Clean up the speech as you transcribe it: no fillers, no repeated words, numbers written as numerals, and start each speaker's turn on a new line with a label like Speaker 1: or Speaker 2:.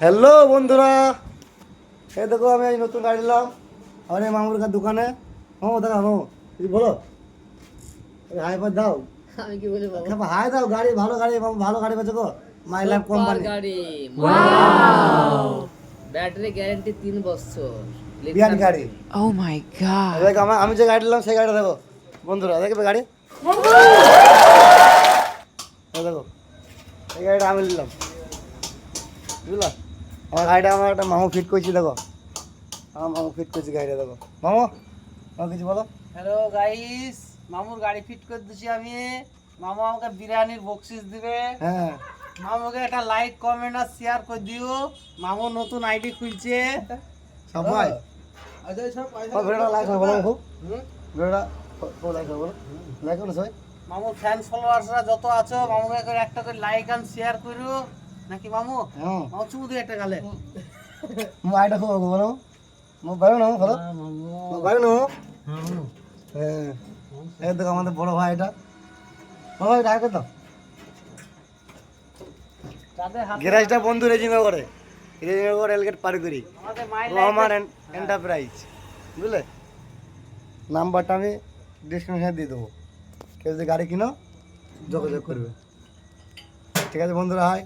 Speaker 1: Hello বন্ধুরা, এই দেখো আমি আজ নতুন গাড়ি নিলাম আমার এই মামুর দোকানে। মামু দেখা মামু তুমি বলো, হাই ফাই দাও।
Speaker 2: আমি কি বলি বাবা?
Speaker 1: হাই দাও, গাড়ি ভালো গাড়ি মামু, ভালো গাড়ি পেয়েছো গো, মাই লাইফ কোম্পানি
Speaker 2: গাড়ি, ওয়াও, ব্যাটারি গ্যারান্টি 3 বছর,
Speaker 1: বিয়ান গাড়ি।
Speaker 3: Oh my god.
Speaker 1: দেখো আমি যে গাড়ি নিলাম সেই গাড়িটা দেখো বন্ধুরা, দেখবে গাড়ি, এই দেখো এই গাড়িটা আমি নিলাম, বুঝলা? আমার গাড়িটা আমার একটা মামু ফিট করছি, দেখো আমার মামু ফিট করছি গাড়িটা, দেখো মামু মামু কিছু বলো।
Speaker 4: হ্যালো গাইস, মামুর গাড়ি ফিট করে দিছি আমি। মামু আমাকে বিরিয়ানির বক্সিস দিবে।
Speaker 1: হ্যাঁ
Speaker 4: মামুকে একটা লাইক কমেন্ট আর শেয়ার করে দিও। মামু নতুন আইডি খুলছে
Speaker 1: সবাই ভিডিওটা লাইক করো বলো, খুব
Speaker 4: হুম?
Speaker 1: ভিডিওটা লাইক করো বলো, লাইক করো সবাই।
Speaker 4: মামুর ফ্যান ফলোয়ার্সরা যত আছো মামুকে করে একটা করে লাইক আর শেয়ার করো নাকি মামু?
Speaker 1: হ্যাঁ
Speaker 4: মামু চুমু দিয়ে একটা গালে।
Speaker 1: মো আইটা খুব বলো, মো বাইরে না বলো, মো বাইরে না। হ্যাঁ এই দেখো আমাদের বড় ভাই, এটা বড় ভাই ডাকে দাও।
Speaker 4: যাদের হাতে
Speaker 1: গ্যারেজটা বন্ধু রেজিমে করে, রেজিমে করে রেলগেট পার করি,
Speaker 4: আমাদের মাই
Speaker 1: রহমান এন্টারপ্রাইজ, বুঝলে? নাম্বারটা আমি ডিসক্রিপশনে দিয়ে দেবো, কেউ যদি গাড়ি কিনো যোগাযোগ করবে। ঠিক আছে বন্ধুরা, হাই।